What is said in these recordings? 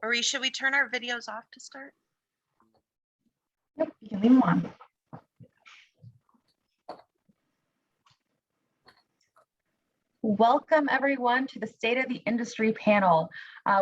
Marie, should we turn our videos off to start? Nope, you can leave them on. Welcome everyone to the State of the Industry panel.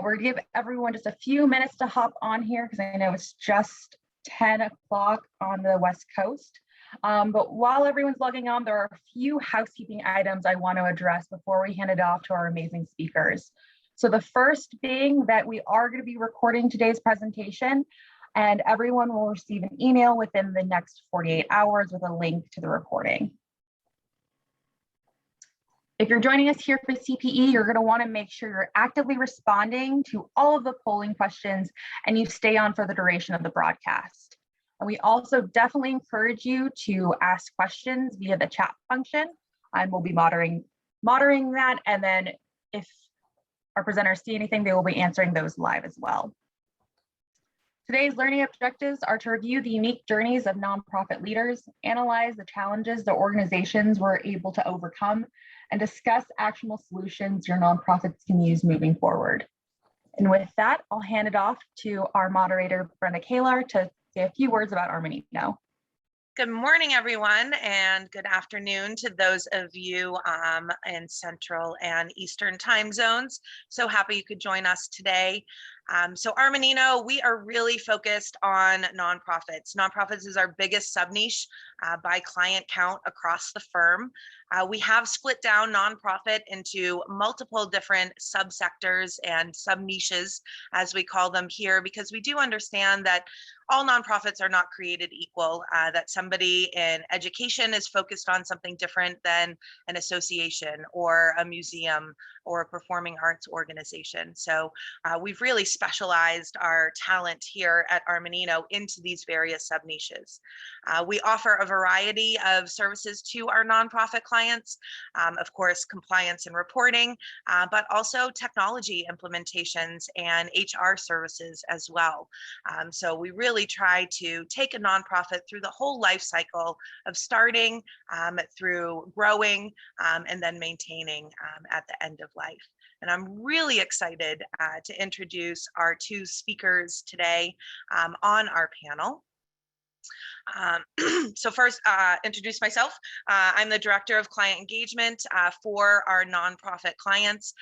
We're gonna give everyone just a few minutes to hop on here because I know it's just 10 o'clock on the West Coast. But while everyone's logging on, there are a few housekeeping items I want to address before we hand it off to our amazing speakers. So the first being that we are going to be recording today's presentation, and everyone will receive an email within the next 48 hours with a link to the recording. If you're joining us here for CPE, you're going to want to make sure you're actively responding to all of the polling questions and you stay on for the duration of the broadcast. And we also definitely encourage you to ask questions via the chat function, and we'll be monitoring that. And then if our presenters see anything, they will be answering those live as well. Today's learning objectives are to review the unique journeys of nonprofit leaders, analyze the challenges the organizations were able to overcome, and discuss actionable solutions your nonprofits can use moving forward. And with that, I'll hand it off to our moderator, Brenda Kahler, to say a few words about Armanino. Good morning, everyone, and good afternoon to those of you in Central and Eastern time zones. So happy you could join us today. So Armanino, we are really focused on nonprofits. Nonprofits is our biggest sub-niche by client count across the firm. We have split down nonprofit into multiple different subsectors and sub-niches, as we call them here, because we do understand that all nonprofits are not created equal, that somebody in education is focused on something different than an association or a museum or a performing arts organization. So we've really specialized our talent here at Armanino into these various sub-niches. We offer a variety of services to our nonprofit clients, of course, compliance and reporting, but also technology implementations and HR services as well. So we really try to take a nonprofit through the whole life cycle of starting through growing and then maintaining at the end of life. And I'm really excited to introduce our two speakers today on our panel. So first, introduce myself. I'm the Director of Client Engagement for our nonprofit clients.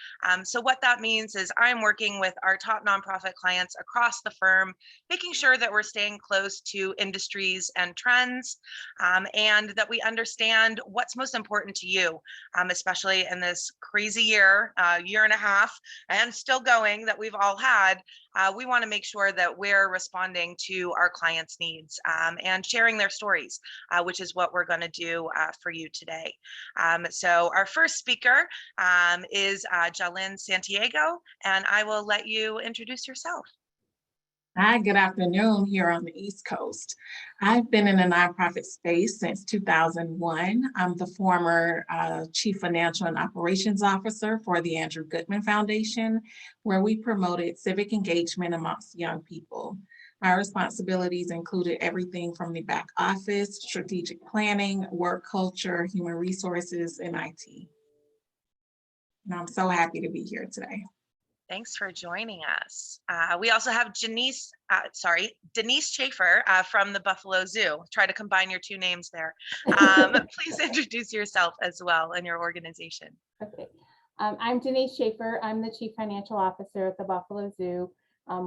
So what that means is I'm working with our top nonprofit clients across the firm, making sure that we're staying close to industries and trends, and that we understand what's most important to you, especially in this crazy year, year and a half, and still going that we've all had. We want to make sure that we're responding to our clients' needs and sharing their stories, which is what we're going to do for you today. So our first speaker is Jalyn Santiago, and I will let you introduce yourself. Hi, good afternoon here on the East Coast. I've been in the nonprofit space since 2001. I'm the former Chief Financial and Operations Officer for the Andrew Goodman Foundation, where we promoted civic engagement amongst young people. My responsibilities included everything from the back office, strategic planning, work culture, human resources, and IT. And I'm so happy to be here today. Thanks for joining us. We also have Denise Schaefer from the Buffalo Zoo. Try to combine your two names there. Please introduce yourself as well and your organization. Okay, I'm Denise Schaefer. I'm the Chief Financial Officer at the Buffalo Zoo.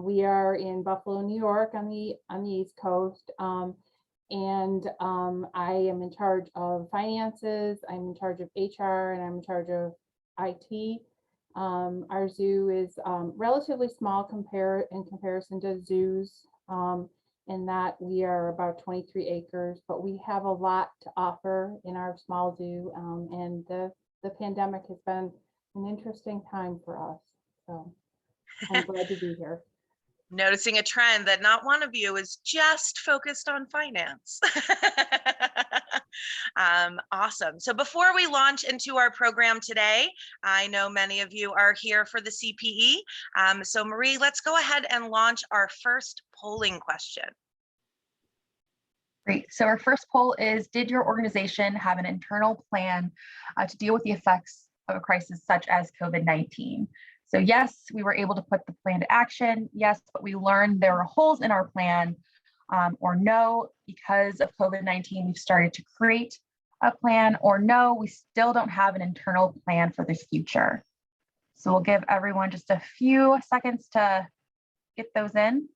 We are in Buffalo, New York on the East Coast. And I am in charge of finances, I'm in charge of HR, and I'm in charge of IT. Our zoo is relatively small in comparison to zoos, in that we are about 23 acres, but we have a lot to offer in our small zoo. And the pandemic has been an interesting time for us. So I'm glad to be here. Noticing a trend that not one of you is just focused on finance. Awesome. So before we launch into our program today, I know many of you are here for the CPE. So Marie, let's go ahead and launch our first polling question. Great. So our first poll is, did your organization have an internal plan to deal with the effects of a crisis such as COVID-19? So yes, we were able to put the plan to action. Yes, but we learned there were holes in our plan, or no, because of COVID-19, we've started to create a plan, or no, we still don't have an internal plan for the future. So we'll give everyone just a few seconds to get those in.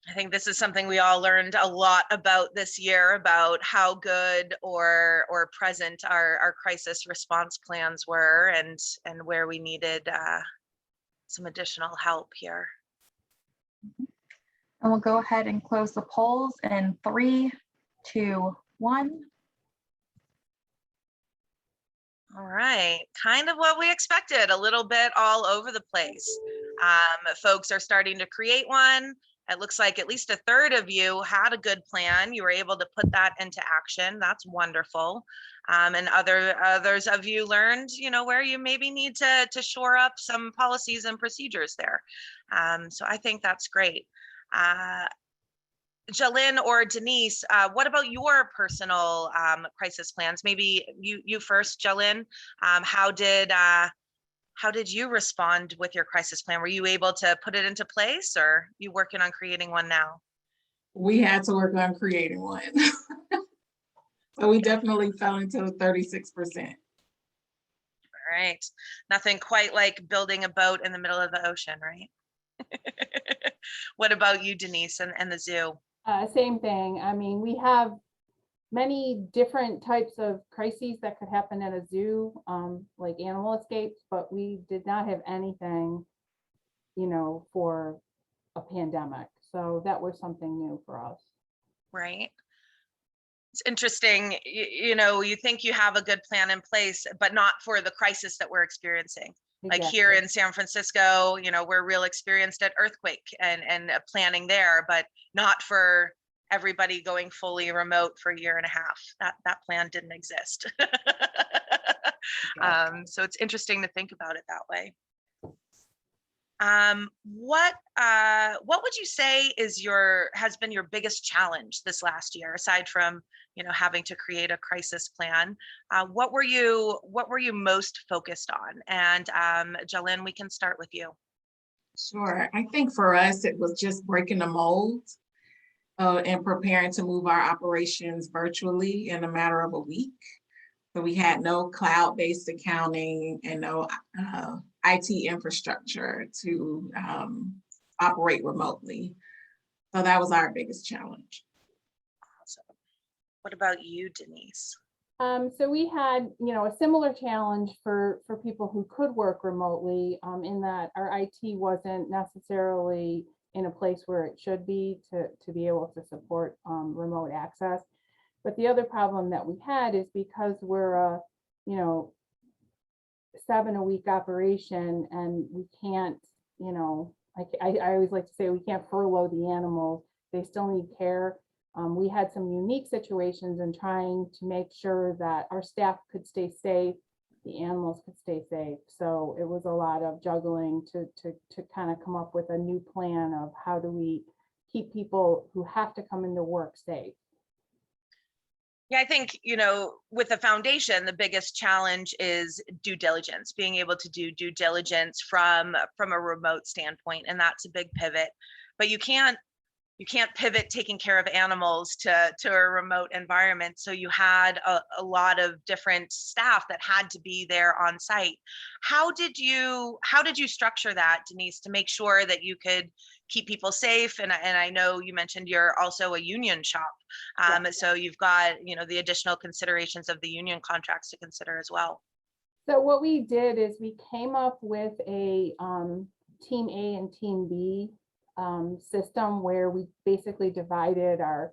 I think this is something we all learned a lot about this year, about how good or present our crisis response plans were, and where we needed some additional help here. And we'll go ahead and close the polls in 3, 2, 1. All right, kind of what we expected, a little bit all over the place. Folks are starting to create one. It looks like at least a third of you had a good plan. You were able to put that into action. That's wonderful. And others of you learned, where you maybe need to shore up some policies and procedures there. So I think that's great. Jalynn or Denise, what about your personal crisis plans? Maybe you first, Jalynn. How did you respond with your crisis plan? Were you able to put it into place, or you working on creating one now? We had to work on creating one. So we definitely fell into 36%. All right. Nothing quite like building a boat in the middle of the ocean, right? What about you, Denise, and the zoo? Same thing. I mean, we have many different types of crises that could happen at a zoo, like animal escapes, but we did not have anything, for a pandemic. So that was something new for us. Right. It's interesting, you think you have a good plan in place, but not for the crisis that we're experiencing. Like here in San Francisco, we're real experienced at earthquake and planning there, but not for everybody going fully remote for a year and a half. That plan didn't exist. So it's interesting to think about it that way. What would you say has been your biggest challenge this last year, aside from having to create a crisis plan? What were you most focused on? And Jalynn, we can start with you. Sure. I think for us, it was just breaking the mold and preparing to move our operations virtually in a matter of a week. So we had no cloud-based accounting and no IT infrastructure to operate remotely. So that was our biggest challenge. Awesome. What about you, Denise? So we had, a similar challenge for people who could work remotely, in that our IT wasn't necessarily in a place where it should be to be able to support remote access. But the other problem that we had is because we're a, 7-a-week operation, and we can't, I always like to say we can't furlough the animals. They still need care. We had some unique situations in trying to make sure that our staff could stay safe, the animals could stay safe. So it was a lot of juggling to kind of come up with a new plan of how do we keep people who have to come into work safe. Yeah, I think, with the foundation, the biggest challenge is due diligence, being able to do due diligence from a remote standpoint. And that's a big pivot, but you can't pivot taking care of animals to a remote environment. So you had a lot of different staff that had to be there on site. How did you structure that, Denise, to make sure that you could keep people safe? And I know you mentioned you're also a union shop. So you've got, the additional considerations of the union contracts to consider as well. So what we did is we came up with a team A and team B system where we basically divided our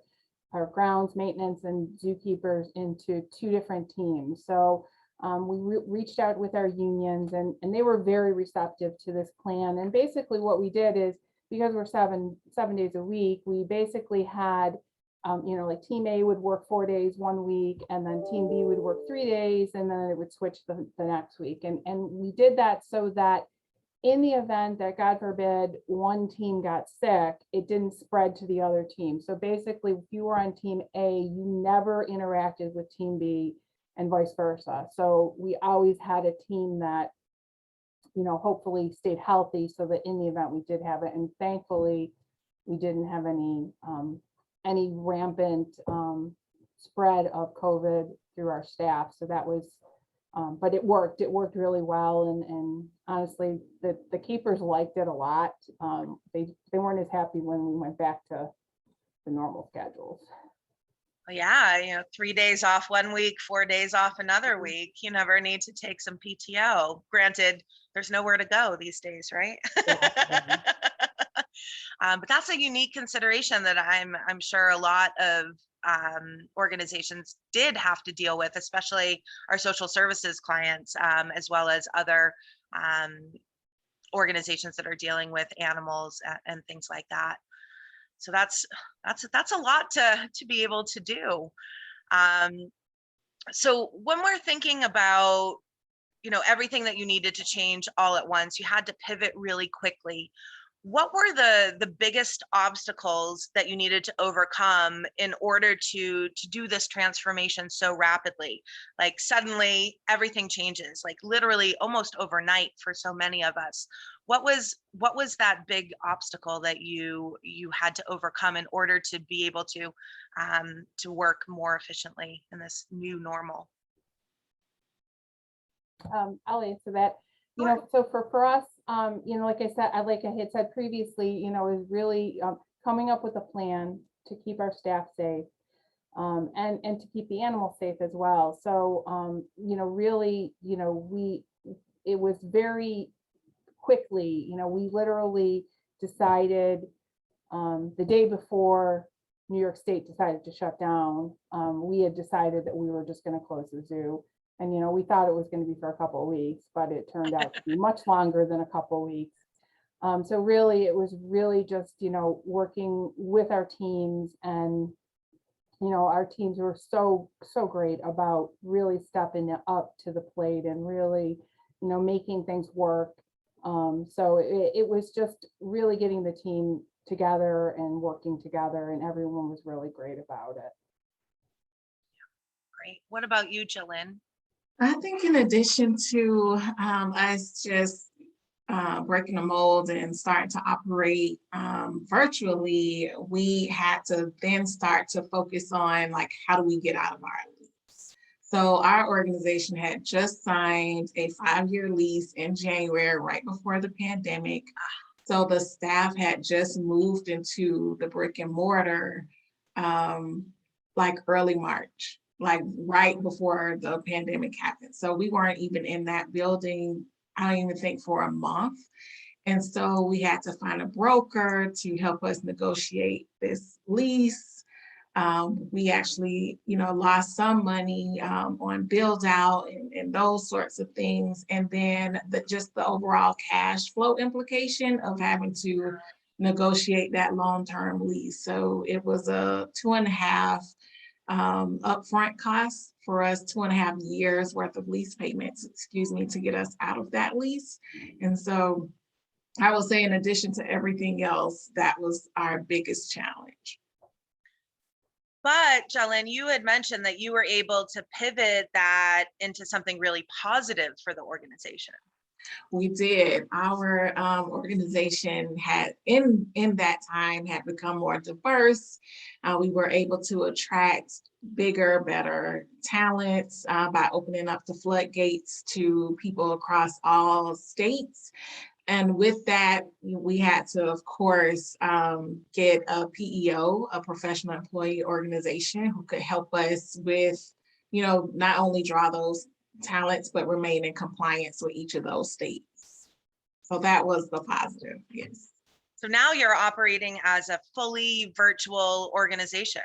grounds maintenance and zookeepers into 2 different teams. So we reached out with our unions, and they were very receptive to this plan. And basically what we did is, because we're 7 days a week, we basically had, like team A would work 4 days 1 week, and then team B would work 3 days, and then it would switch the next week. And we did that so that in the event that, God forbid, one team got sick, it didn't spread to the other team. So basically, if you were on team A, you never interacted with team B. and vice versa. So we always had a team that, you know, hopefully stayed healthy so that in the event we did have it, and thankfully we didn't have any rampant spread of COVID through our staff. So that was, but it worked really well. And honestly, the keepers liked it a lot. They weren't as happy when we went back to the normal schedules. Well, yeah, you know, 3 days off one week, 4 days off another week. You never need to take some PTO. Granted, there's nowhere to go these days, right? Yeah. But that's a unique consideration that I'm sure a lot of organizations did have to deal with, especially our social services clients, as well as other organizations that are dealing with animals and things like that. So that's a lot to be able to do. So when we're thinking about, you know, everything that you needed to change all at once, you had to pivot really quickly. What were the biggest obstacles that you needed to overcome in order to do this transformation so rapidly? Like suddenly everything changes, like literally almost overnight for so many of us. What was that big obstacle that you had to overcome in order to be able to work more efficiently in this new normal? I'll answer that. You know, so for us, you know, like I had said previously, you know, is really coming up with a plan to keep our staff safe, and to keep the animals safe as well. So, you know, really, you know, it was very quickly, you know, we literally decided the day before New York State decided to shut down, we had decided that we were just going to close the zoo. And, you know, we thought it was going to be for a couple of weeks, but it turned out to be much longer than a couple of weeks. So really, it was really just, you know, working with our teams, and, you know, our teams were so great about really stepping up to the plate and really, you know, making things work. So it was just really getting the team together and working together, and everyone was really great about it. Great. What about you, Jillian? I think in addition to us just breaking the mold and starting to operate virtually, we had to then start to focus on, like, how do we get out of our lease? So our organization had just signed a 5-year lease in January, right before the pandemic. So the staff had just moved into the brick and mortar like early March, like right before the pandemic happened. So we weren't even in that building, I don't even think, for a month. And so we had to find a broker to help us negotiate this lease. We actually, you know, lost some money on build out and those sorts of things. And then just the overall cash flow implication of having to negotiate that long-term lease. So it was a 2.5 upfront cost for us, 2.5 years worth of lease payments, to get us out of that lease. And so I will say, in addition to everything else, that was our biggest challenge. But Jillian, you had mentioned that you were able to pivot that into something really positive for the organization. We did. Our organization had in that time had become more diverse. We were able to attract bigger, better talents by opening up the floodgates to people across all states. And with that, we had to, of course, get a PEO, a professional employee organization, who could help us with, you know, not only draw those talents, but remain in compliance with each of those states. So that was the positive, yes. So now you're operating as a fully virtual organization.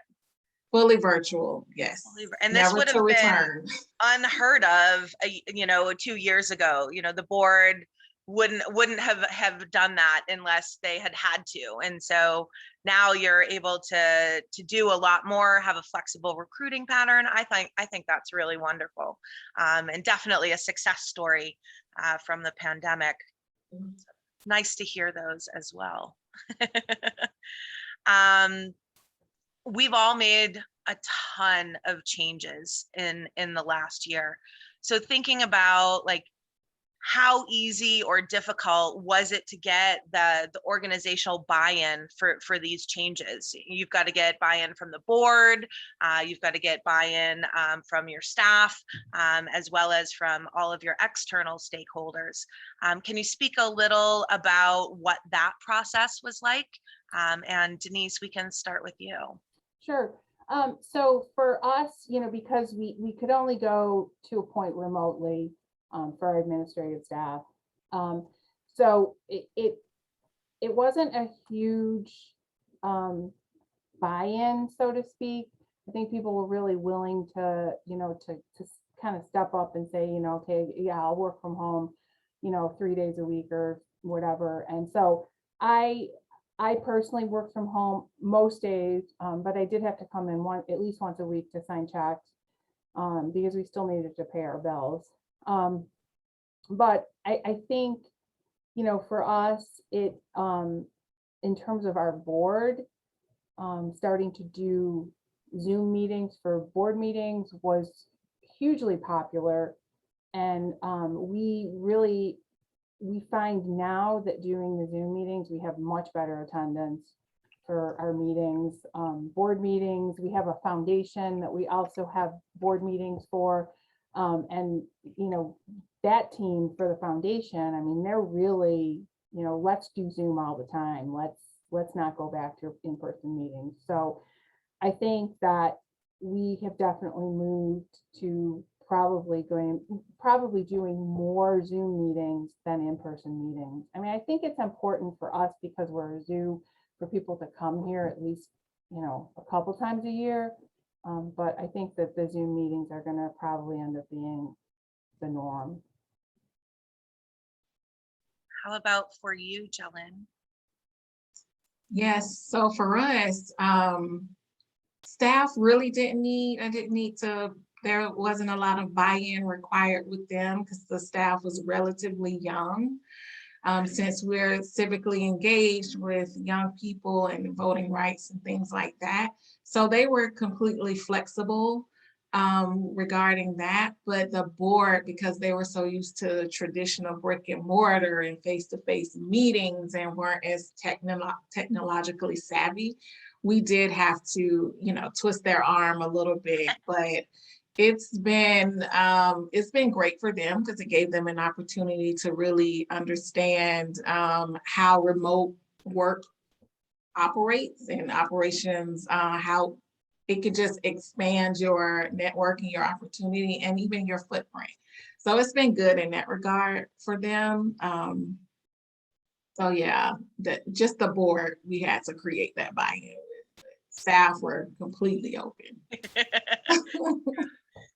Fully virtual, yes. And this would have been unheard of, you know, 2 years ago. You know, the board wouldn't have done that unless they had to. And so now you're able to do a lot more, have a flexible recruiting pattern. I think that's really wonderful, and definitely a success story from the pandemic. Nice to hear those as well. We've all made a ton of changes in the last year. So thinking about like how easy or difficult was it to get the organizational buy-in for these changes? You've got to get buy-in from the board, you've got to get buy-in from your staff, as well as from all of your external stakeholders. Can you speak a little about what that process was like? And Denise, we can start with you. Sure. So for us, because we could only go to a point remotely for our administrative staff. So it wasn't a huge buy-in, so to speak. I think people were really willing to, to kind of step up and say, okay, yeah, I'll work from home, 3 days a week or whatever. And so I personally worked from home most days, but I did have to come in at least once a week to sign checks because we still needed to pay our bills. But I think, for us, it in terms of our board, starting to do Zoom meetings for board meetings was hugely popular. And we find now that during the Zoom meetings, we have much better attendance for our meetings, board meetings. We have a foundation that we also have board meetings for. And, that team for the foundation, I mean, they're really, let's do Zoom all the time. Let's not go back to in-person meetings. So I think that we have definitely moved to probably doing more Zoom meetings than in-person meetings. I mean, I think it's important for us because we're a zoo for people to come here at least, a couple times a year. But I think that the Zoom meetings are going to probably end up being the norm. How about for you, Jelen? Yes, so for us, staff really didn't need to, there wasn't a lot of buy-in required with them because the staff was relatively young. Since we're civically engaged with young people and voting rights and things like that. So they were completely flexible regarding that, but the board, because they were so used to traditional brick and mortar and face-to-face meetings and weren't as technologically savvy, we did have to, twist their arm a little bit, but it's been great for them because it gave them an opportunity to really understand how remote work operates and operations, how it could just expand your network and your opportunity and even your footprint. So it's been good in that regard for them. So yeah, just the board, we had to create that buy-in. Staff were completely open.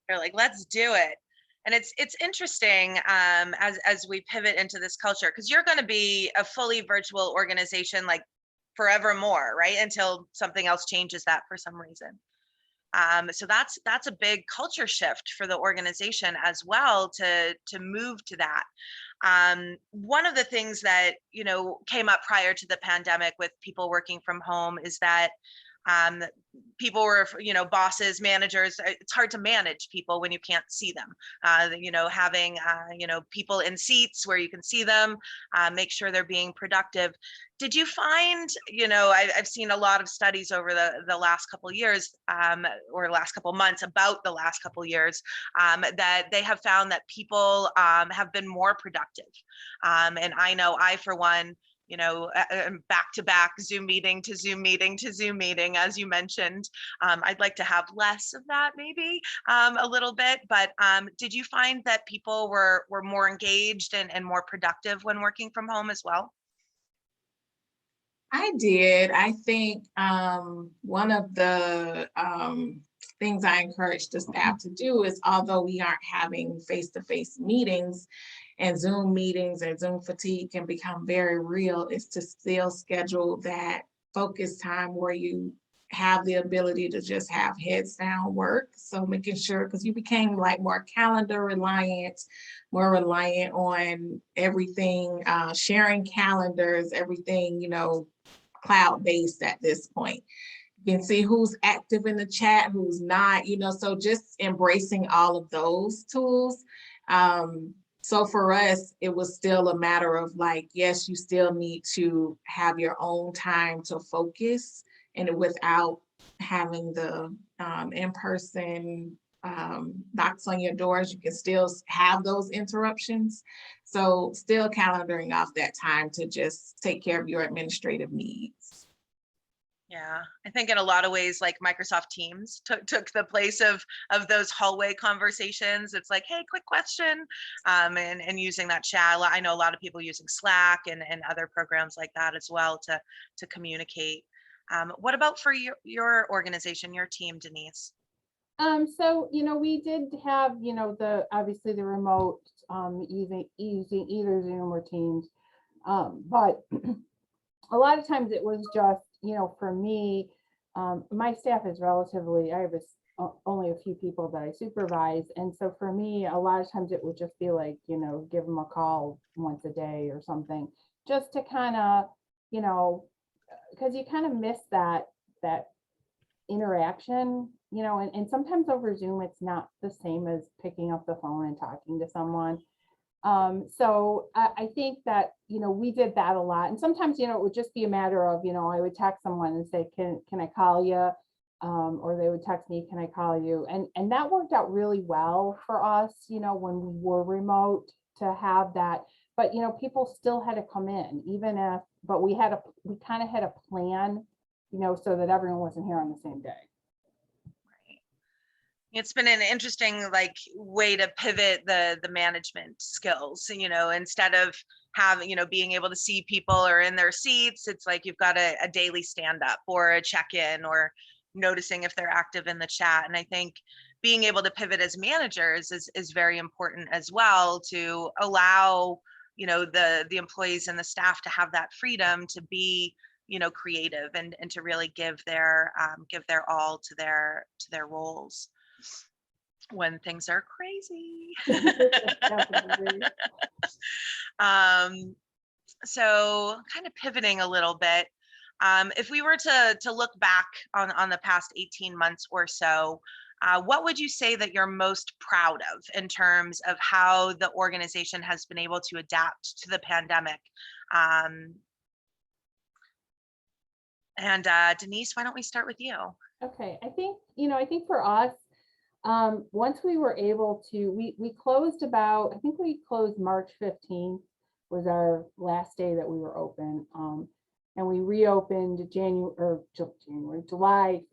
They're like, let's do it. And it's interesting as we pivot into this culture, because you're going to be a fully virtual organization like forevermore, right? Until something else changes that for some reason. So that's a big culture shift for the organization as well to move to that. One of the things that came up prior to the pandemic with people working from home is that people were, bosses, managers, it's hard to manage people when you can't see them. Having, people in seats where you can see them, make sure they're being productive. Did you find, I've seen a lot of studies over the last couple of years or last couple of months about the last couple of years that they have found that people have been more productive. And I know I, for one, back to back Zoom meeting to Zoom meeting to Zoom meeting, as you mentioned. I'd like to have less of that maybe a little bit, but did you find that people were more engaged and more productive when working from home as well? I did. I think one of the things I encourage the staff to do is, although we aren't having face-to-face meetings and Zoom meetings and Zoom fatigue can become very real, is to still schedule that focus time where you have the ability to just have heads down work. So making sure, because you became like more calendar reliant, more reliant on everything, sharing calendars, everything, cloud-based at this point. You can see who's active in the chat, who's not, so just embracing all of those tools. So for us, it was still a matter of like, yes, you still need to have your own time to focus, and without having the in-person knocks on your doors, you can still have those interruptions. So still calendaring off that time to just take care of your administrative needs. Yeah, I think in a lot of ways, like Microsoft Teams took the place of those hallway conversations. It's like, hey, quick question, and using that chat. I know a lot of people using Slack and other programs like that as well to communicate. What about for your organization, your team, Denise? So, we did have, obviously the remote, using either Zoom or Teams. But a lot of times it was just, for me, my staff is relatively, I have only a few people that I supervise. And so for me, a lot of times it would just be like, give them a call once a day or something, just to kind of, because you kind of miss that interaction, and sometimes over Zoom, it's not the same as picking up the phone and talking to someone. So I think that, we did that a lot. And sometimes, it would just be a matter of, I would text someone and say, can I call you? Or they would text me, can I call you? And that worked out really well for us, when we were remote, to have that. But, people still had to come in, even if, but we kind of had a plan, so that everyone wasn't here on the same day. It's been an interesting way to pivot the management skills, instead of having, being able to see people or in their seats, it's like you've got a daily stand up or a check-in or noticing if they're active in the chat. And I think being able to pivot as managers is very important as well, to allow, the employees and the staff to have that freedom to be, creative and to really give their all to their roles when things are crazy. So kind of pivoting a little bit, if we were to look back on the past 18 months or so, what would you say that you're most proud of in terms of how the organization has been able to adapt to the pandemic? And Denise, why don't we start with you? Okay, I think for us, once we were able to, we closed I think we closed March 15th was our last day that we were open. And we reopened July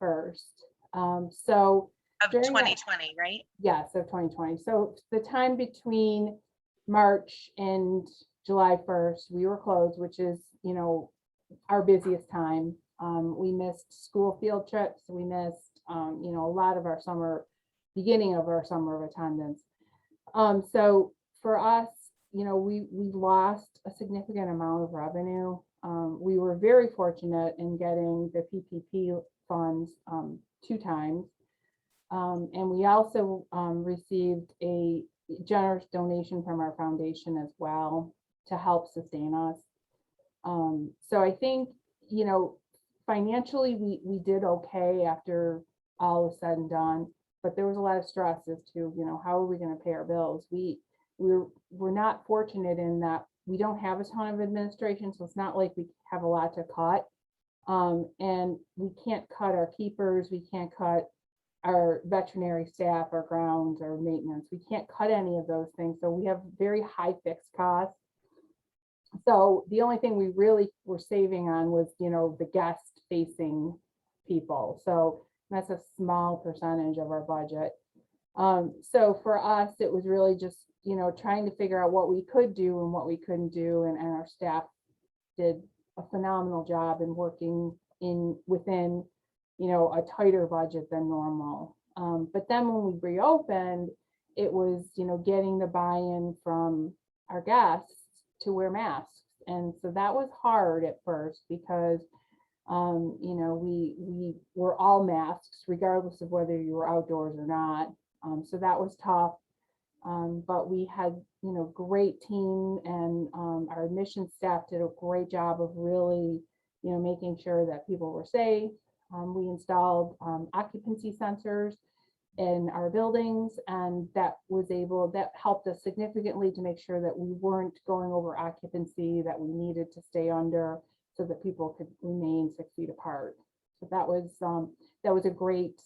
1st. So of 2020, right? Yes, of 2020. So the time between March and July 1st, we were closed, which is, our busiest time. We missed school field trips. We missed, a lot of our beginning of our summer of attendance. So for us, we lost a significant amount of revenue. We were very fortunate in getting the PPP funds 2 times. And we also received a generous donation from our foundation as well to help sustain us. So I think, financially, we did okay after all was said and done, but there was a lot of stress as to, how are we going to pay our bills? We're not fortunate in that we don't have a ton of administration, so it's not like we have a lot to cut. And we can't cut our keepers, we can't cut our veterinary staff, our grounds, our maintenance. We can't cut any of those things. So we have very high fixed costs. So the only thing we really were saving on was, the guest facing people. So that's a small percentage of our budget. So for us, it was really just, trying to figure out what we could do and what we couldn't do. And our staff did a phenomenal job in working within, a tighter budget than normal. But then when we reopened, it was, getting the buy-in from our guests to wear masks. And so that was hard at first because, we were all masks regardless of whether you were outdoors or not. So that was tough. But we had, great team, and our admissions staff did a great job of really, making sure that people were safe. We installed occupancy sensors in our buildings, and that helped us significantly to make sure that we weren't going over occupancy that we needed to stay under, so that people could remain 6 feet apart. So that was a great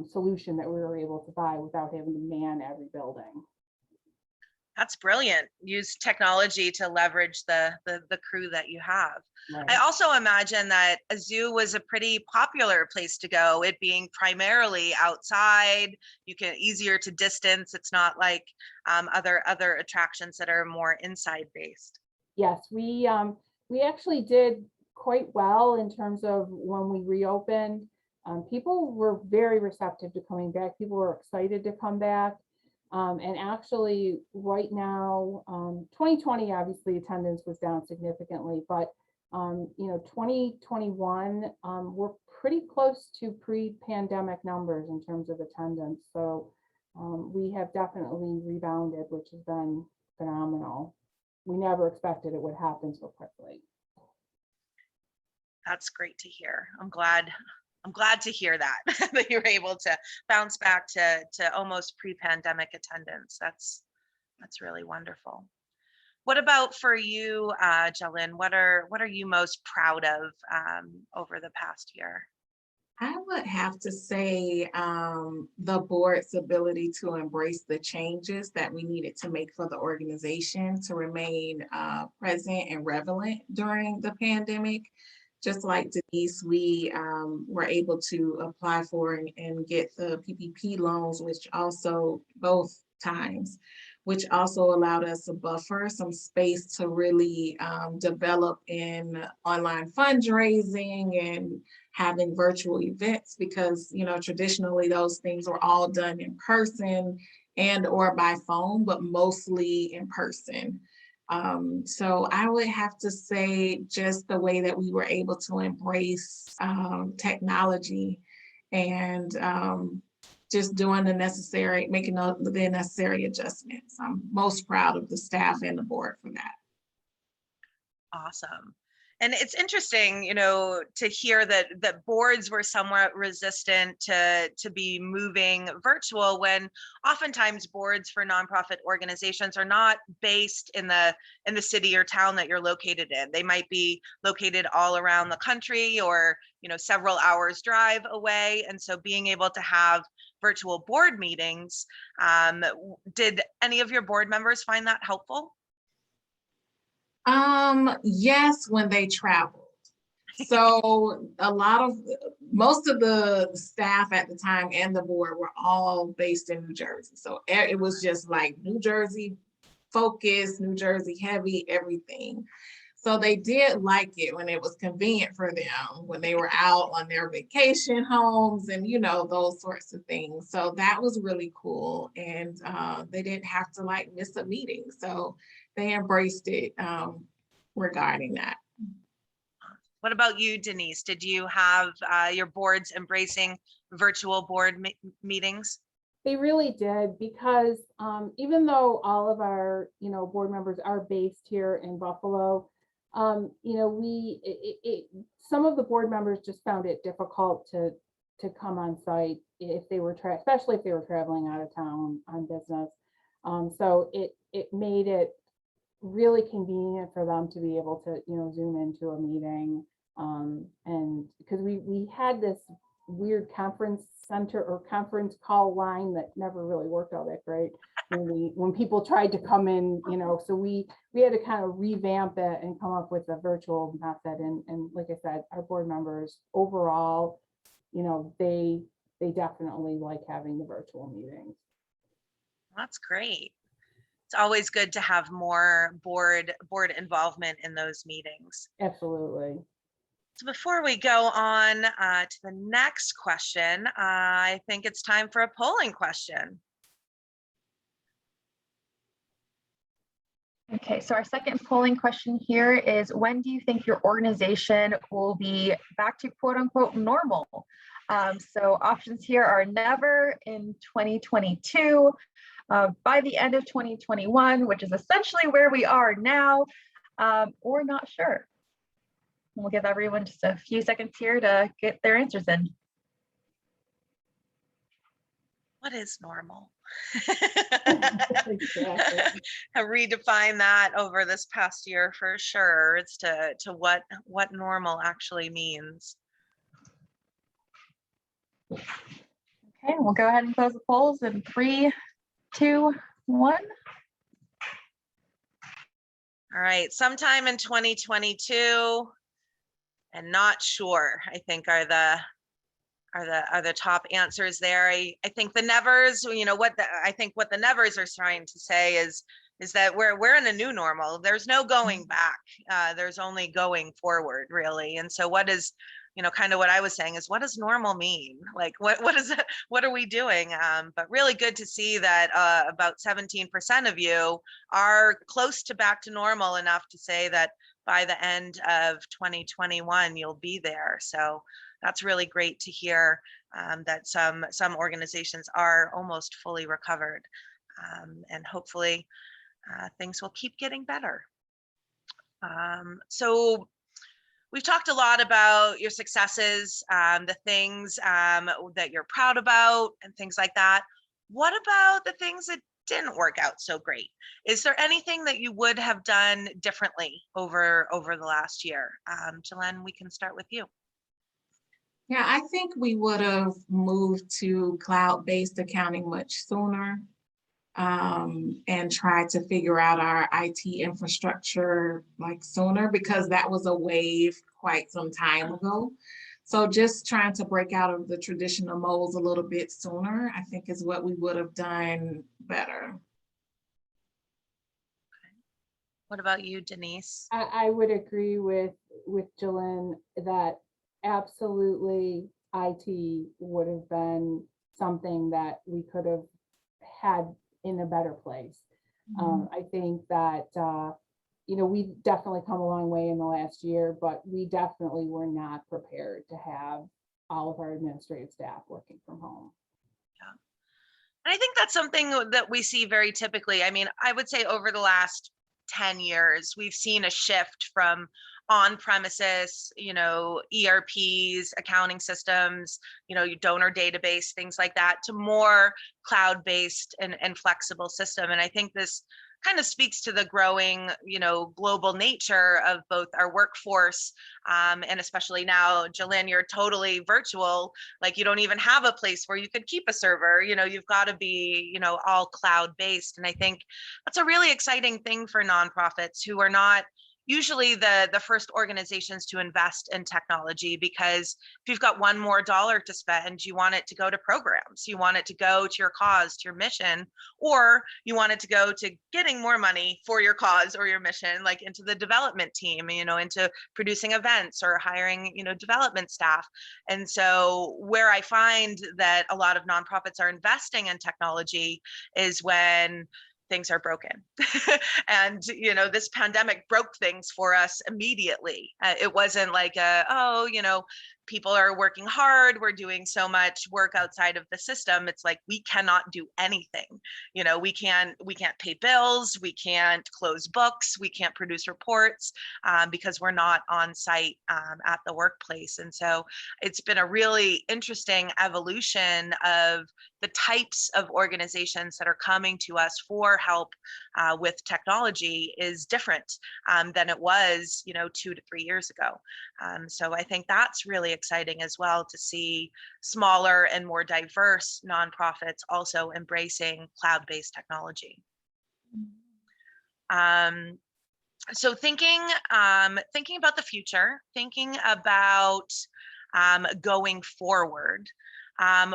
solution that we were able to buy without having to man every building. That's brilliant. Use technology to leverage the crew that you have. Right. I also imagine that a zoo was a pretty popular place to go, it being primarily outside. You can easier to distance. It's not like other attractions that are more inside based. Yes, we actually did quite well in terms of when we reopened. People were very receptive to coming back. People were excited to come back. And actually right now, 2020, obviously attendance was down significantly, but 2021, we're pretty close to pre-pandemic numbers in terms of attendance. So we have definitely rebounded, which has been phenomenal. We never expected it would happen so quickly. That's great to hear. I'm glad to hear that, that you were able to bounce back to almost pre-pandemic attendance. That's really wonderful. What about for you, Jalen? What are you most proud of over the past year? I would have to say the board's ability to embrace the changes that we needed to make for the organization to remain present and relevant during the pandemic. Just like Denise, we were able to apply for and get the PPP loans, which also both times, which also allowed us a buffer, some space to really develop in online fundraising and having virtual events, because traditionally those things were all done in person and or by phone, but mostly in person. So I would have to say just the way that we were able to embrace technology and just doing making the necessary adjustments. I'm most proud of the staff and the board for that. Awesome. And it's interesting, to hear that boards were somewhat resistant to be moving virtual, when oftentimes boards for nonprofit organizations are not based in the city or town that you're located in. They might be located all around the country, or several hours drive away. And so being able to have virtual board meetings, did any of your board members find that helpful? Yes, when they traveled. So most of the staff at the time and the board were all based in New Jersey. So it was just like New Jersey focused, New Jersey heavy, everything. So they did like it when it was convenient for them, when they were out on their vacation homes and those sorts of things. So that was really cool. And they didn't have to miss a meeting. So they embraced it regarding that. What about you, Denise? Did you have your boards embracing virtual board meetings? They really did, because even though all of our board members are based here in Buffalo, some of the board members just found it difficult to come on site if they were especially if they were traveling out of town on business. So it made it really convenient for them to be able to zoom into a meeting, and because we had this weird conference center or conference call line that never really worked all that great when people tried to come in, so we had to kind of revamp it and come up with a virtual method. And like I said, our board members overall, they definitely like having the virtual meetings. That's great. It's always good to have more board involvement in those meetings. Absolutely. So before we go on to the next question, I think it's time for a polling question. Okay, so our second polling question here is, when do you think your organization will be back to quote unquote normal? So options here are never, in 2022, by the end of 2021, which is essentially where we are now, or not sure. We'll give everyone just a few seconds here to get their answers in. What is normal? Exactly. Have redefined that over this past year for sure. It's to what normal actually means. Okay, we'll go ahead and close the polls in 3, 2, 1. All right, sometime in 2022 and not sure, I think are the top answers there. I think the nevers, you know, I think what the nevers are trying to say is that we're in a new normal. There's no going back. There's only going forward, really. And so what is, you know, kind of what I was saying is, what does normal mean? Like, what is it? What are we doing? But really good to see that about 17% of you are close to back to normal enough to say that by the end of 2021, you'll be there. So that's really great to hear that some organizations are almost fully recovered, and hopefully things will keep getting better. So we've talked a lot about your successes, the things that you're proud about and things like that. What about the things that didn't work out so great? Is there anything that you would have done differently over the last year? Jalen, we can start with you. Yeah, I think we would have moved to cloud-based accounting much sooner, and tried to figure out our IT infrastructure like sooner, because that was a wave quite some time ago. So just trying to break out of the traditional molds a little bit sooner, I think is what we would have done better. What about you, Denise? I would agree with Jalen that absolutely IT would have been something that we could have had in a better place. I think that, you know, we definitely come a long way in the last year, but we definitely were not prepared to have all of our administrative staff working from home. Yeah. And I think that's something that we see very typically. I mean, I would say over the last 10 years, we've seen a shift from on-premises, you know, ERPs, accounting systems, you know, your donor database, things like that, to more cloud-based and flexible system. And I think this kind of speaks to the growing, you know, global nature of both our workforce, and especially now, Jalen, you're totally virtual. Like, you don't even have a place where you could keep a server. You know, you've got to be, you know, all cloud-based. And I think that's a really exciting thing for nonprofits who are not usually the first organizations to invest in technology, because if you've got one more dollar to spend, you want it to go to programs, you want it to go to your cause, to your mission, or you want it to go to getting more money for your cause or your mission, like into the development team, you know, into producing events or hiring, you know, development staff. And so where I find that a lot of nonprofits are investing in technology is when things are broken. And, you know, this pandemic broke things for us immediately. It wasn't like, oh, you know, people are working hard, we're doing so much work outside of the system. It's like, we cannot do anything. You know, we can't pay bills, we can't close books, we can't produce reports, because we're not on site at the workplace. And so it's been a really interesting evolution of the types of organizations that are coming to us for help with technology is different than it was, you know, 2 to 3 years ago. So I think that's really exciting as well, to see smaller and more diverse nonprofits also embracing cloud-based technology. So thinking about the future, thinking about going forward,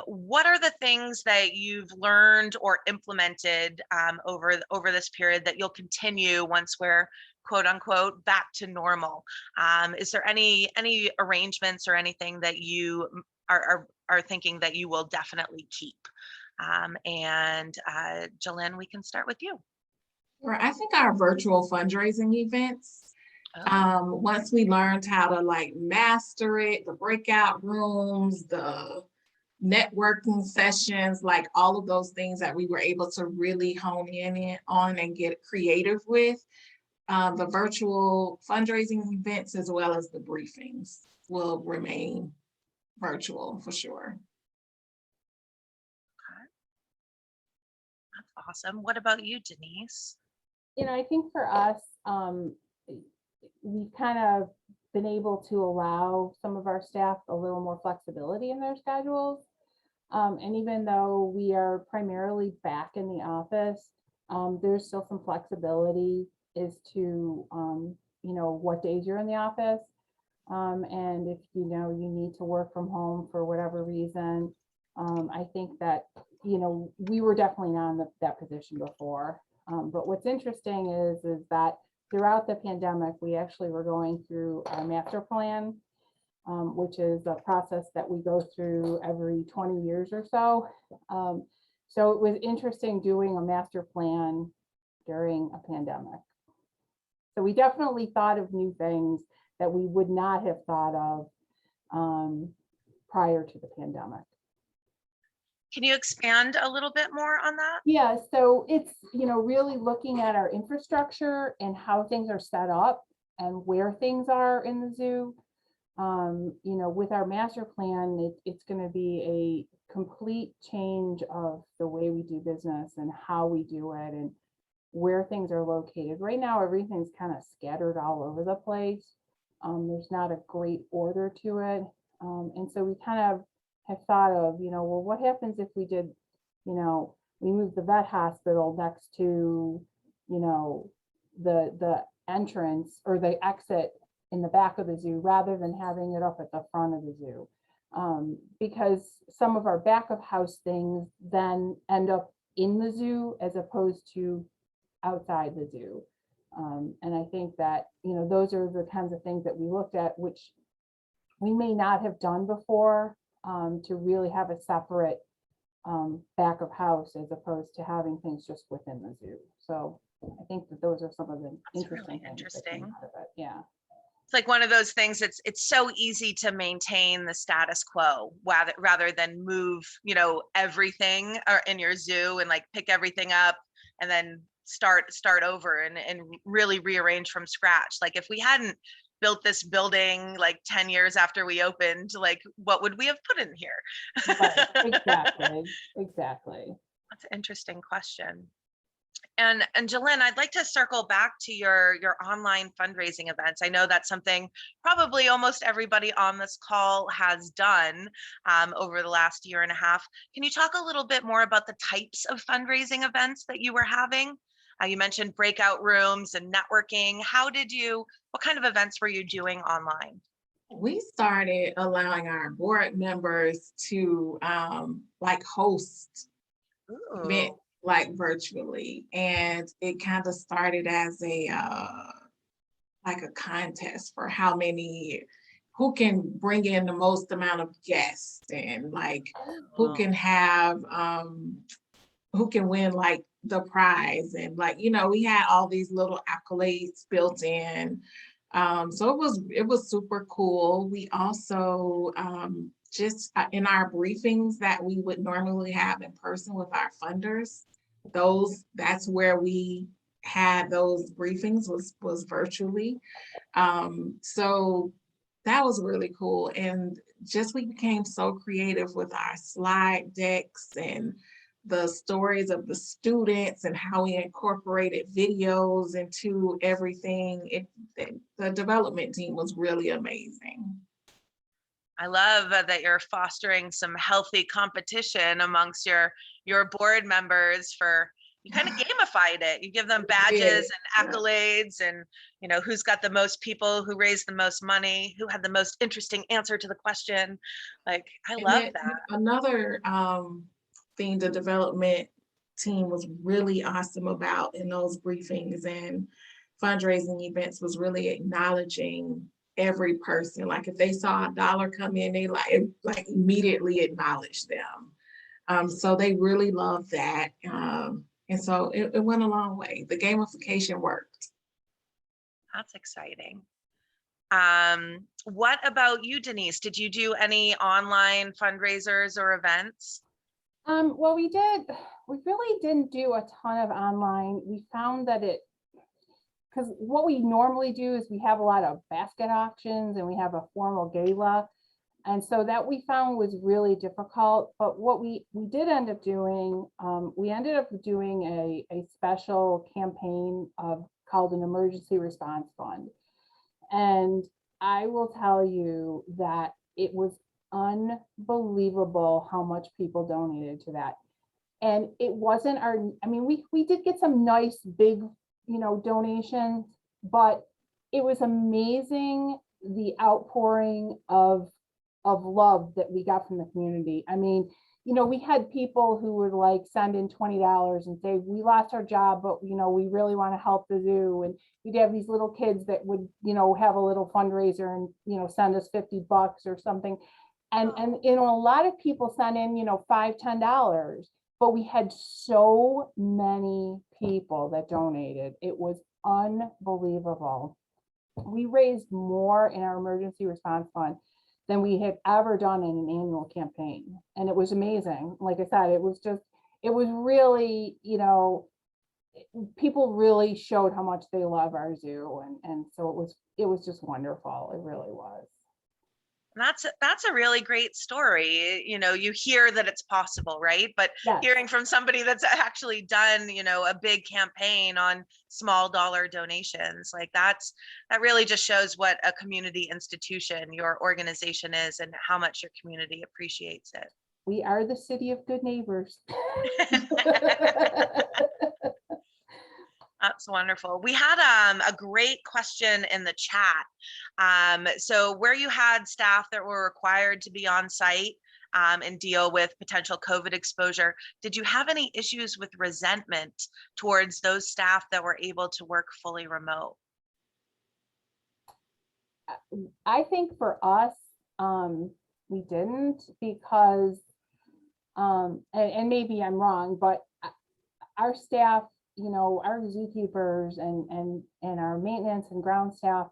what are the things that you've learned or implemented over this period that you'll continue once we're quote unquote back to normal? Is there any arrangements or anything that you are thinking that you will definitely keep? And Jalen, we can start with you. Well, I think our virtual fundraising events, once we learned how to like master it, the breakout rooms, the networking sessions, like all of those things that we were able to really hone in on and get creative with, The virtual fundraising events as well as the briefings will remain virtual for sure. That's awesome. What about you, Denise? I think for us, we've kind of been able to allow some of our staff a little more flexibility in their schedules. And even though we are primarily back in the office, there's still some flexibility as to, what days you're in the office. And if, you need to work from home for whatever reason, I think that, we were definitely not in that position before. But what's interesting is that throughout the pandemic, we actually were going through our master plan, which is a process that we go through every 20 years or so. So it was interesting doing a master plan during a pandemic. So we definitely thought of new things that we would not have thought of prior to the pandemic. Can you expand a little bit more on that? Yeah, so it's, really looking at our infrastructure and how things are set up and where things are in the zoo. With our master plan, it's going to be a complete change of the way we do business and how we do it and where things are located. Right now, everything's kind of scattered all over the place. There's not a great order to it. And so we kind of have thought of, well, what happens if we did, we moved the vet hospital next to, the entrance or the exit in the back of the zoo rather than having it up at the front of the zoo. Because some of our back of house things then end up in the zoo as opposed to outside the zoo. And I think that, those are the kinds of things that we looked at, which we may not have done before, to really have a separate back of house as opposed to having things just within the zoo. So I think that those are some of the interesting things that came out of it. Yeah. It's like one of those things, it's so easy to maintain the status quo rather than move, everything in your zoo and like pick everything up and then start over and really rearrange from scratch. Like if we hadn't built this building like 10 years after we opened, like what would we have put in here? Right, exactly. That's an interesting question. And Jalen, I'd like to circle back to your online fundraising events. I know that's something probably almost everybody on this call has done over the last year and a half. Can you talk a little bit more about the types of fundraising events that you were having? You mentioned breakout rooms and networking. What kind of events were you doing online? We started allowing our board members to host event virtually, and it kind of started as a contest for who can bring in the most amount of guests and who can have who can win the prize, and we had all these little accolades built in. So it was super cool. We also just in our briefings that we would normally have in person with our funders, that's where we had those briefings was virtually. So that was really cool. And just we became so creative with our slide decks and the stories of the students and how we incorporated videos into everything. The development team was really amazing. I love that you're fostering some healthy competition amongst your board members. You kind of gamified it. You give them badges and accolades, and who's got the most people, who raised the most money, who had the most interesting answer to the question. I love that. Another thing the development team was really awesome about in those briefings and fundraising events was really acknowledging every person. Like if they saw $1 come in, they immediately acknowledged them. So they really loved that. And so it went a long way. The gamification worked. That's exciting. What about you, Denise? Did you do any online fundraisers or events? Well, we did. We really didn't do a ton of online. We found that it because what we normally do is we have a lot of basket auctions and we have a formal gala. And so that we found was really difficult. But what we did end up doing, we ended up doing a special campaign called an emergency response fund. And I will tell you that it was unbelievable how much people donated to that. And it wasn't I mean, we did get some nice big, donations, but it was amazing the outpouring of love that we got from the community. I mean, we had people who would like send in $20 and say, we lost our job, but we really want to help the zoo. And we'd have these little kids that would, have a little fundraiser and, send us $50 or something. And a lot of people sent in, $5, $10, but we had so many people that donated. It was unbelievable. We raised more in our emergency response fund than we had ever done in an annual campaign. And it was amazing. Like I said, it was really, people really showed how much they love our zoo. And so it was just wonderful. It really was. That's a really great story. You hear that it's possible, right? But Yes. Hearing from somebody that's actually done, a big campaign on small dollar donations, like that really just shows what a community institution your organization is and how much your community appreciates it. We are the city of good neighbors. That's wonderful. We had a great question in the chat. So where you had staff that were required to be on site and deal with potential COVID exposure, did you have any issues with resentment towards those staff that were able to work fully remote? I think for us, we didn't, because, and maybe I'm wrong, but our staff, our zookeepers and our maintenance and ground staff,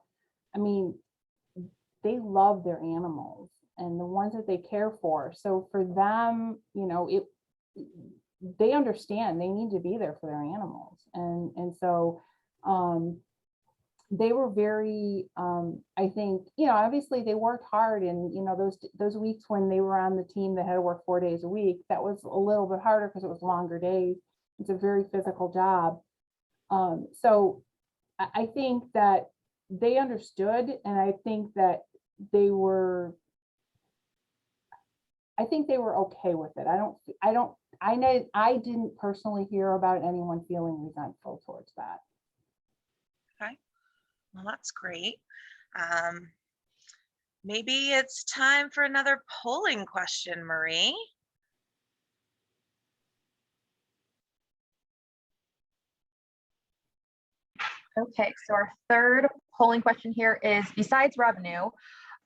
I mean, they love their animals and the ones that they care for. So for them, they understand they need to be there for their animals. And so they were very, I think, obviously they worked hard, and, those weeks when they were on the team that had to work 4 days a week, that was a little bit harder because it was longer days. It's a very physical job. So I think that they understood, and I think that they were okay with it. I didn't personally hear about anyone feeling resentful towards that. Okay, well, that's great. Maybe it's time for another polling question, Marie. Okay, so our third polling question here is, besides revenue,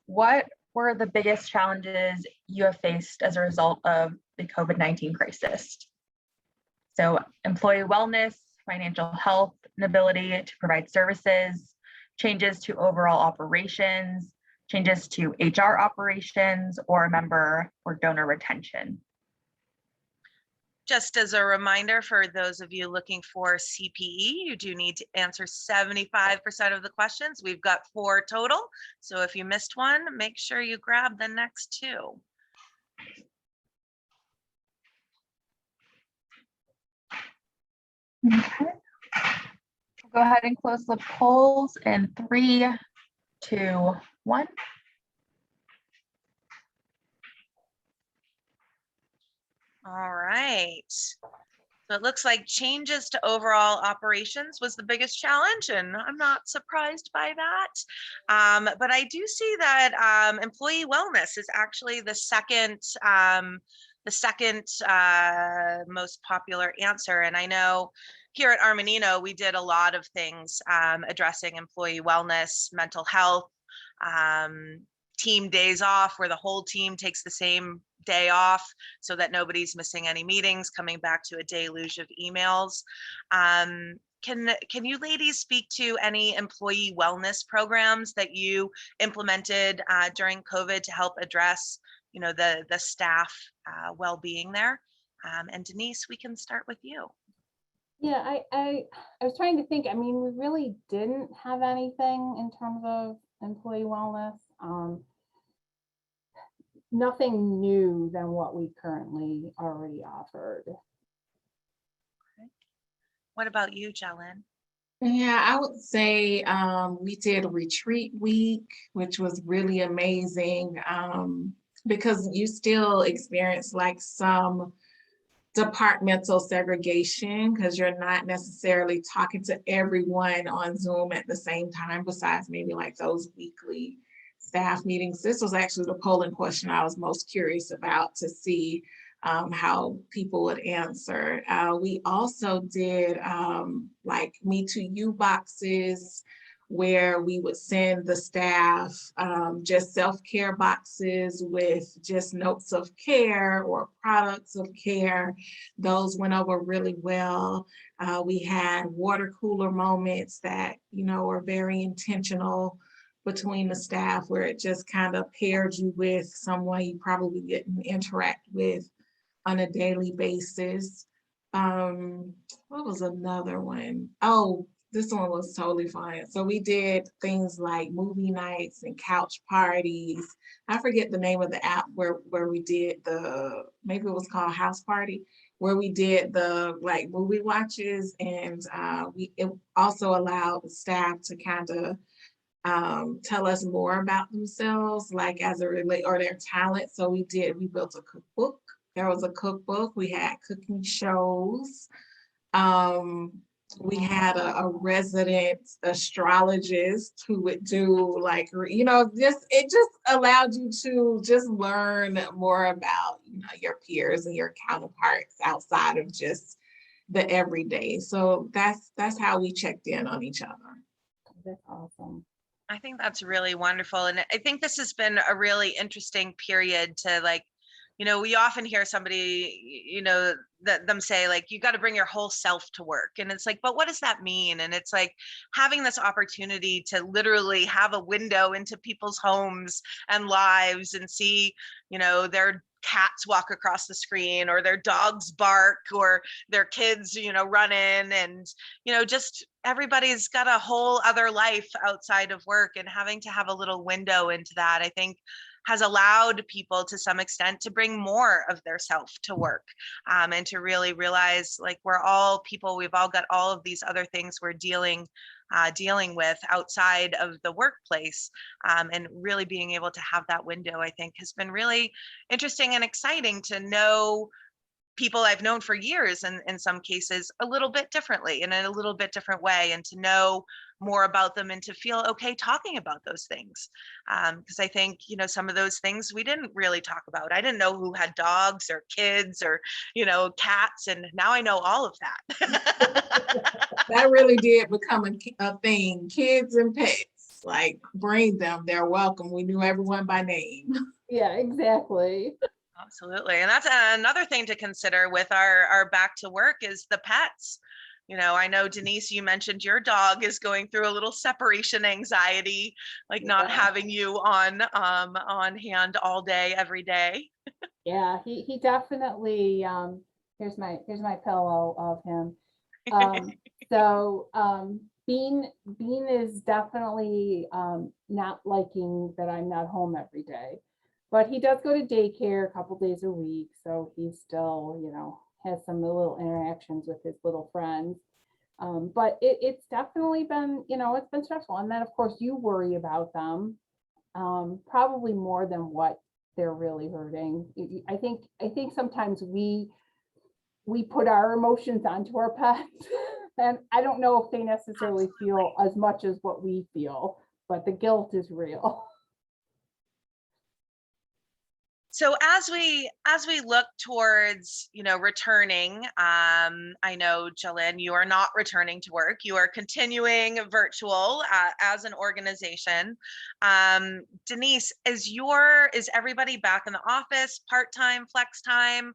what were the biggest challenges you have faced as a result of the COVID-19 crisis? So employee wellness, financial health, and ability to provide services, changes to overall operations, changes to HR operations, or member or donor retention. Just as a reminder for those of you looking for CPE, you do need to answer 75% of the questions. We've got 4 total. So if you missed one, make sure you grab the next 2. Okay. We'll go ahead and close the polls in 3, 2, 1. All right. So it looks like changes to overall operations was the biggest challenge, and I'm not surprised by that. But I do see that employee wellness is actually the second most popular answer. And I know here at Armanino, we did a lot of things addressing employee wellness, mental health, team days off, where the whole team takes the same day off so that nobody's missing any meetings, coming back to a deluge of emails. Can you ladies speak to any employee wellness programs that you implemented during COVID to help address, the staff well-being there? And Denise, we can start with you. Yeah, I was trying to think. I mean, we really didn't have anything in terms of employee wellness. Nothing new than what we currently already offered. What about you, Jelen? Yeah, I would say we did a retreat week, which was really amazing because you still experience like some departmental segregation because you're not necessarily talking to everyone on Zoom at the same time, besides maybe like those weekly staff meetings. This was actually the polling question I was most curious about to see how people would answer. We also did like Me to You boxes where we would send the staff just self-care boxes with just notes of care or products of care. Those went over really well. We had water cooler moments that, you know, were very intentional between the staff where it just kind of paired you with someone you probably didn't interact with on a daily basis. What was another one? Oh, this one was totally fun. So we did things like movie nights and couch parties. I forget the name of the app where we did the, maybe it was called House Party, where we did the like movie watches, and it also allowed the staff to kind of tell us more about themselves, like as it relate or their talent. So we built a cookbook. There was a cookbook. We had cooking shows. We had a resident astrologist who would do like, you know, it just allowed you to just learn more about, you know, your peers and your counterparts outside of just the everyday. So that's how we checked in on each other. That's awesome. I think that's really wonderful. And I think this has been a really interesting period to like, you know, we often hear somebody, you know, them say like, you got to bring your whole self to work. And it's like, but what does that mean? And it's like having this opportunity to literally have a window into people's homes and lives and see, you know, their cats walk across the screen or their dogs bark or their kids, you know, run in, and, you know, just everybody's got a whole other life outside of work, and having to have a little window into that, I think has allowed people to some extent to bring more of their self to work, and to really realize like we're all people, we've all got all of these other things we're dealing with outside of the workplace, and really being able to have that window, I think has been really interesting and exciting to know people I've known for years, and in some cases a little bit differently and in a little bit different way, and to know more about them and to feel okay talking about those things. Because I think, you know, some of those things we didn't really talk about. I didn't know who had dogs or kids or, you know, cats, and now I know all of that. That really did become a thing. Kids and pets, like bring them, they're welcome. We knew everyone by name. Yeah, exactly. Absolutely. And that's another thing to consider with our back to work is the pets. You know, I know Denise, you mentioned your dog is going through a little separation anxiety, like not Yeah. having you on hand all day, every day. Yeah, he definitely, here's my pillow of him. Bean is definitely not liking that I'm not home every day, but he does go to daycare a couple days a week, so he still, you know, has some little interactions with his little friends. But it's definitely been, you know, it's been stressful. And then of course you worry about them, probably more than what they're really hurting. I think sometimes we put our emotions onto our pets, and I don't know if they necessarily feel as much as what we feel, but the guilt is real. So as we look towards, you know, returning, I know, Jalen, you are not returning to work. You are continuing virtual as an organization. Denise, is everybody back in the office, part-time, flex time?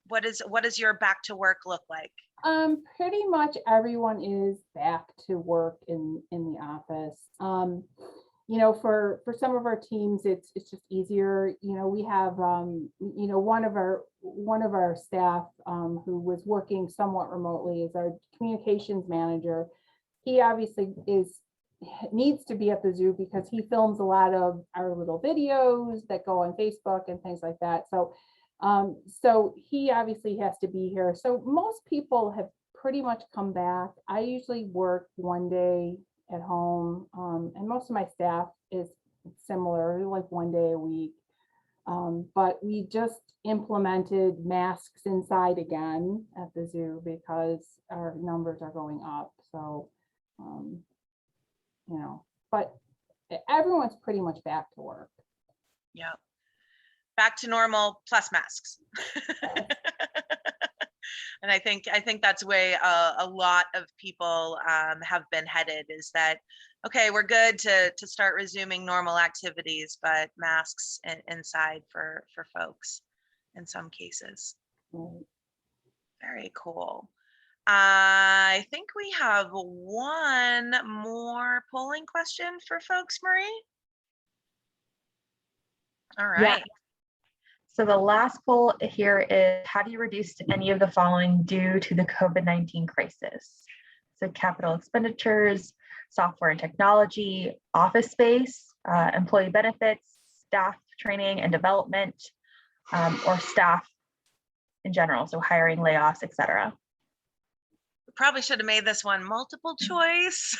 What does your back to work look like? Pretty much everyone is back to work in the office. you know, for some of our teams, it's just easier. You know, we have, you know, one of our staff who was working somewhat remotely is our communications manager. He obviously needs to be at the zoo because he films a lot of our little videos that go on Facebook and things like that. So, so he obviously has to be here. So most people have pretty much come back. I usually work one day at home, and most of my staff is similar, like one day a week. But we just implemented masks inside again at the zoo because our numbers are going up. So, you know, but everyone's pretty much back to work. Yeah. Back to normal plus masks. And I think that's the way a lot of people have been headed, is that, okay, we're good to start resuming normal activities, but masks inside for folks in some cases. Very cool. I think we have one more polling question for folks, Marie. All right. Yeah. So the last poll here is, how do you reduce any of the following due to the COVID-19 crisis? So capital expenditures, software and technology, office space, employee benefits, staff training and development, or staff in general, so hiring, layoffs, etc. Probably should have made this one multiple choice.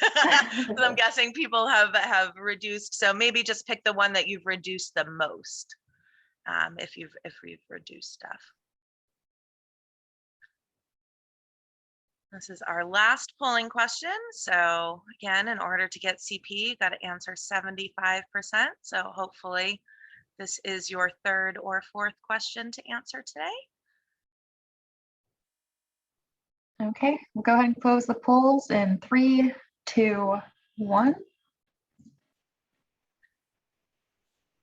I'm guessing people have reduced, so maybe just pick the one that you've reduced the most. If we've reduced stuff. This is our last polling question. So again, in order to get CP, you got to answer 75%. So hopefully this is your third or fourth question to answer today. Okay, we'll go ahead and close the polls in 3, 2, 1.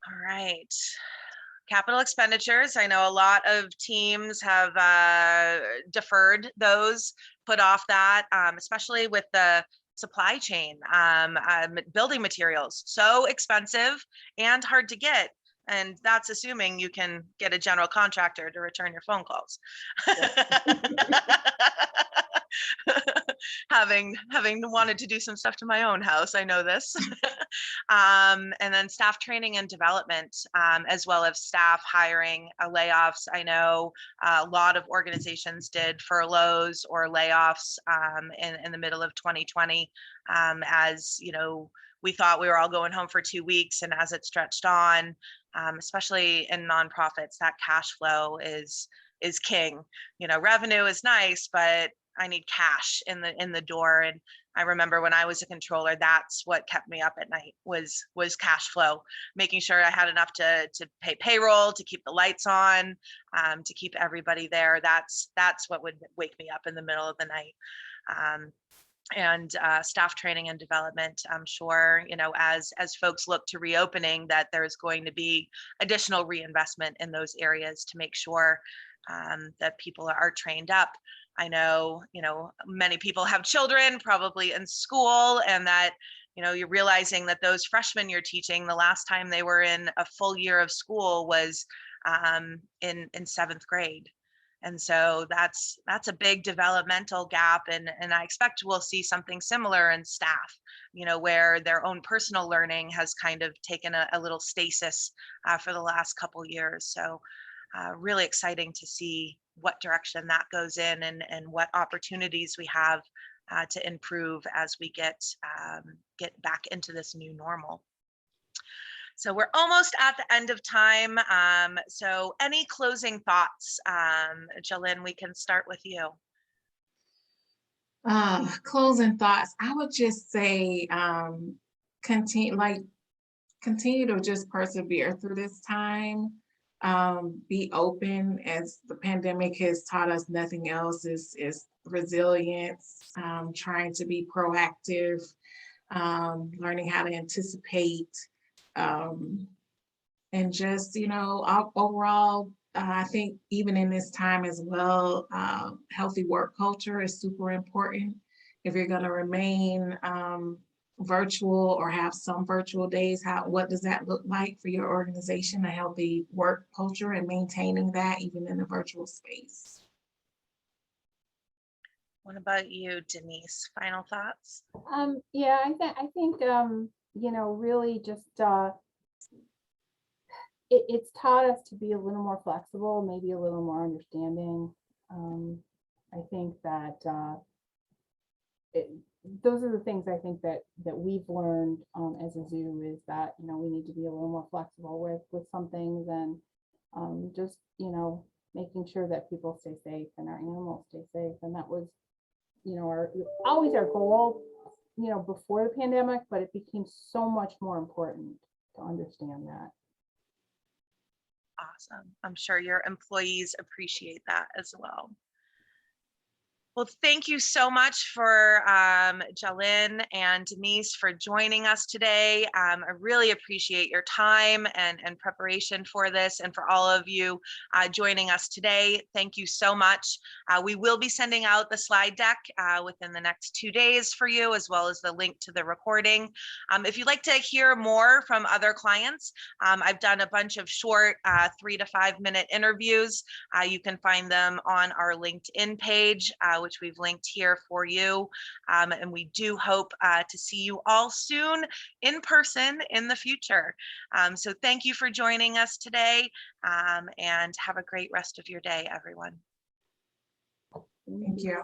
All right. Capital expenditures. I know a lot of teams have deferred those, put off that, especially with the supply chain. Building materials, so expensive and hard to get. And that's assuming you can get a general contractor to return your phone calls. having wanted to do some stuff to my own house, I know this. And then staff training and development, as well as staff hiring, layoffs. I know a lot of organizations did furloughs or layoffs in the middle of 2020, as you know, we thought we were all going home for 2 weeks, and as it stretched on, especially in nonprofits, that cash flow is king. You know, revenue is nice, but I need cash in the door. And I remember when I was a controller, that's what kept me up at night was cash flow, making sure I had enough to pay payroll, to keep the lights on, to keep everybody there. That's what would wake me up in the middle of the night. And staff training and development. I'm sure, you know, as folks look to reopening, that there's going to be additional reinvestment in those areas to make sure that people are trained up. I know, you know, many people have children probably in school, and that, you know, you're realizing that those freshmen you're teaching, the last time they were in a full year of school was in 7th grade. And so that's a big developmental gap. And I expect we'll see something similar in staff, you know, where their own personal learning has kind of taken a little stasis for the last couple years. So really exciting to see what direction that goes in, and what opportunities we have to improve as we get back into this new normal. So we're almost at the end of time. So any closing thoughts? Jalyn, we can start with you. Closing thoughts. I would just say continue to just persevere through this time. Be open, as the pandemic has taught us nothing else is resilience, trying to be proactive, learning how to anticipate, and just, you know, overall, I think even in this time as well, healthy work culture is super important. If you're going to remain virtual or have some virtual days, what does that look like for your organization, a healthy work culture and maintaining that even in a virtual space? What about you, Denise? Final thoughts? Yeah, I think you know, really just it's taught us to be a little more flexible, maybe a little more understanding. I think that those are the things I think that we've learned as a zoo, is that, you know, we need to be a little more flexible with some things, and just, you know, making sure that people stay safe and our animals stay safe. And that was, you know, always our goal, you know, before the pandemic, but it became so much more important to understand that. Awesome. I'm sure your employees appreciate that as well. Well, thank you so much for Jalyn and Denise for joining us today. I really appreciate your time and preparation for this, and for all of you joining us today. Thank you so much. We will be sending out the slide deck within the next 2 days for you, as well as the link to the recording. If you'd like to hear more from other clients, I've done a bunch of short 3 to 5 minute interviews. You can find them on our LinkedIn page, which we've linked here for you. And we do hope to see you all soon in person in the future. So thank you for joining us today, and have a great rest of your day, everyone. Thank you.